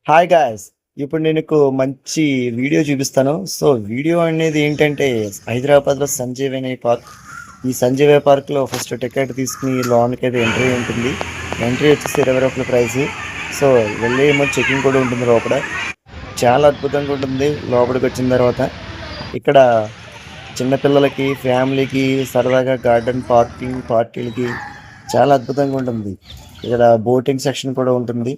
Hi guys! ఇప్పుడు నేను నీకు మంచి వీడియో చూపిస్తాను. సో, వీడియో అనేది ఏంటంటే హైదరాబాద్‌లో సంజీవని పార్క్. ఈ సంజీవయ్య పార్క్‌లో ఫస్ట్ టికెట్ తీసుకొని లోనకైతే ఎంట్రీ ఉంటుంది. ఎంట్రీ వచ్చేసి రూ. 20 ప్రైసు. సో, వెళ్ళేమో చెకింగ్ కూడా ఉంటుంది లోపల. చాలా అద్భుతంగా ఉంటుంది లోపలికొచ్చిన తర్వాత. ఇక్కడ చిన్న పిల్లలకి, ఫ్యామిలీకి సరదాగా గార్డెన్ పార్టీలకి చాలా అద్భుతంగా ఉంటుంది. ఇక్కడ బోటింగ్ సెక్షన్ కూడా ఉంటుంది.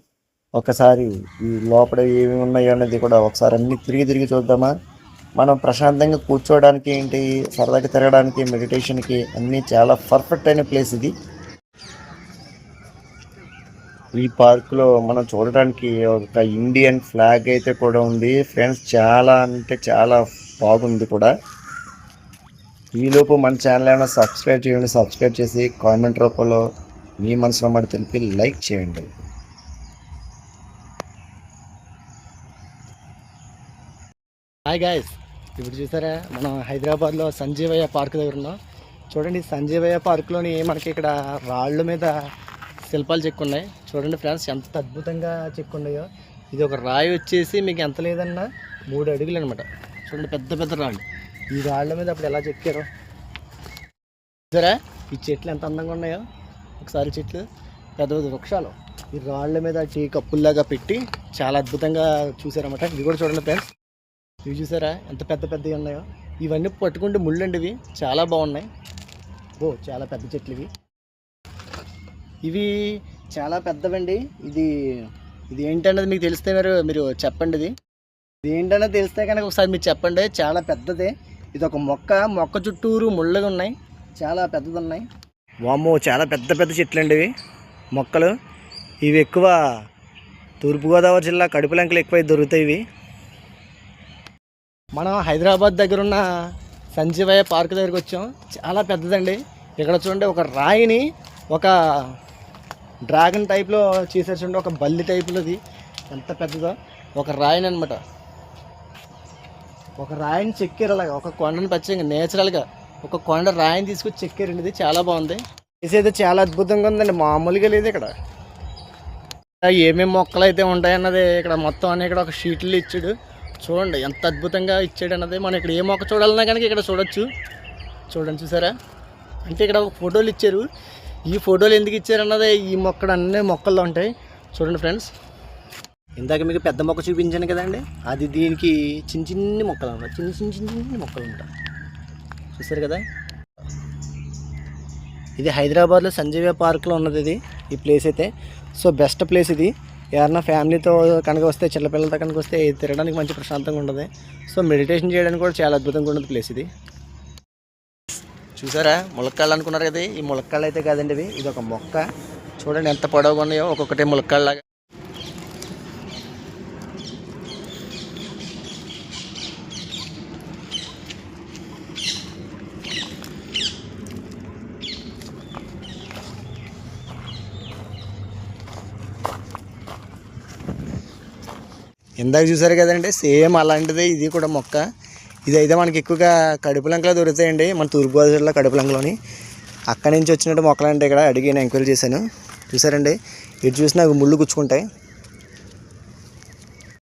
ఒకసారి ఈ లోపల ఏమేమి ఉన్నాయో అనేది కూడా ఒకసారి అన్ని తిరిగి చూద్దామా? మనం ప్రశాంతంగా కూర్చోవడానికి ఏంటి, సరదాగా తిరగడానికి, మెడిటేషన్‌కి అన్నీ చాలా పర్ఫెక్ట్ అయిన ప్లేస్ ఇది. ఈ పార్క్‌లో మనం చూడడానికి ఒక ఇండియన్ ఫ్లాగ్ అయితే కూడా ఉంది. ఫ్రెండ్స్ చాలా అంటే చాలా బాగుంది కూడా. ఈలోపు మన ఛానల్ ఏమైనా సబ్స్క్రైబ్ చేయండి. సబ్స్క్రైబ్ చేసి కామెంట్ రూపంలో మీ మనసులో మాట తెలిపి లైక్ చేయండి. హాయ్ గాయస్, ఇప్పుడు చూసారా మనం హైదరాబాద్లో సంజీవయ్య పార్క్ దగ్గర ఉన్నాం. చూడండి, సంజీవయ్య పార్క్లోని మనకి ఇక్కడ రాళ్ళ మీద శిల్పాలు చెక్కున్నాయి. చూడండి ఫ్రెండ్స్, ఎంత అద్భుతంగా చెక్కున్నాయో. ఇది ఒక రాయి వచ్చేసి మీకు ఎంత లేదన్నా 3 అడుగులు అనమాట. చూడండి, పెద్ద పెద్ద రాళ్ళు. ఈ రాళ్ళ మీద అప్పుడు ఎలా చెక్కారో చూసారా. ఈ చెట్లు ఎంత అందంగా ఉన్నాయో. ఒకసారి చెట్లు పెద్ద పెద్ద వృక్షాలు ఈ రాళ్ళ మీద టీ కప్పుల్లాగా పెట్టి చాలా అద్భుతంగా చూసారన్నమాట. ఇది కూడా చూడండి ఫ్రెండ్స్, ఇవి చూసారా ఎంత పెద్ద పెద్దవి ఉన్నాయో. ఇవన్నీ పట్టుకుంటే ముళ్ళండి, ఇవి చాలా బాగున్నాయి. చాలా పెద్ద చెట్లు ఇవి చాలా పెద్దవండి. ఇది ఇది ఏంటన్నది మీకు తెలిస్తే మీరు చెప్పండి. ఇది ఏంటన్నది తెలిస్తే కనుక ఒకసారి మీరు చెప్పండి. చాలా పెద్దదే. ఇది ఒక మొక్క చుట్టూరు ముళ్ళగా ఉన్నాయి, చాలా పెద్దది ఉన్నాయి. వామ్మో, చాలా పెద్ద పెద్ద చెట్లు అండి ఇవి, మొక్కలు. ఇవి ఎక్కువ తూర్పుగోదావరి జిల్లా కడుపులంకలు ఎక్కువ దొరుకుతాయి ఇవి. మనం హైదరాబాద్ దగ్గర ఉన్న సంజీవయ్య పార్క్ దగ్గరికి వచ్చాం. చాలా పెద్దదండి. ఇక్కడ చూడండి, ఒక రాయిని ఒక డ్రాగన్ టైప్లో చేసారు. చూడండి, ఒక బల్లి టైప్లోది ఎంత పెద్దదో. ఒక రాయిని అనమాట, ఒక రాయిని చెక్కారు అలాగా. ఒక కొండని పచ్చగా నేచురల్గా ఒక కొండ రాయిని తీసుకొచ్చి చెక్కారండి. ఇది చాలా బాగుంది. అయితే చాలా అద్భుతంగా ఉందండి, మామూలుగా లేదు. ఇక్కడ ఏమేమి మొక్కలు అయితే ఉంటాయన్నది ఇక్కడ మొత్తం అనే ఇక్కడ ఒక షీట్లు ఇచ్చాడు. చూడండి ఎంత అద్భుతంగా ఇచ్చాడు అన్నది. మనం ఇక్కడ ఏ మొక్క చూడాలన్నా కనుక ఇక్కడ చూడొచ్చు. చూడండి, చూసారా. అంటే ఇక్కడ ఒక ఫోటోలు ఇచ్చారు. ఈ ఫోటోలు ఎందుకు ఇచ్చారన్నది ఈ మొక్కలు అన్నీ మొక్కల్లో ఉంటాయి. చూడండి ఫ్రెండ్స్, ఇందాక మీకు పెద్ద మొక్క చూపించాను కదండి, అది దీనికి చిన్ని మొక్కలు అన్నమాట. చిన్ని మొక్కలు ఉంటాయి. చూసారు కదా. ఇది హైదరాబాద్లో సంజీవయ్య పార్క్లో ఉన్నది ఇది, ఈ ప్లేస్ అయితే. సో బెస్ట్ ప్లేస్ ఇది. ఎవరన్నా ఫ్యామిలీతో కనుక వస్తే, చిన్నపిల్లలతో కనుక వస్తే తిరగడానికి మంచి ప్రశాంతంగా ఉంటుంది. సో మెడిటేషన్ చేయడానికి కూడా చాలా అద్భుతంగా ఉంటుంది ప్లేస్ ఇది. చూసారా, ములక్కాళ్ళు అనుకున్నారు కదా. ఈ ములక్కాళ్ళు అయితే కాదండి ఇవి. ఇది ఒక మొక్క. చూడండి ఎంత పొడవుగా ఉన్నాయో, ఒక్కొక్కటి ములక్కాళ్ళలాగా. ఇందాక చూసారు కదండి, సేమ్ అలాంటిదే ఇది కూడా మొక్క. ఇదైతే మనకి ఎక్కువగా కడుపులంకలో దొరుకుతాయండి, మన తూర్పుగోదావరి జిల్లా కడుపులంకలోని. అక్కడి నుంచి వచ్చినట్టు మొక్కలు అంటే ఇక్కడ అడిగి నేను ఎంక్వైరీ చేశాను. చూసారండి, ఇటు చూసినా ముళ్ళు గుచ్చుకుంటాయి.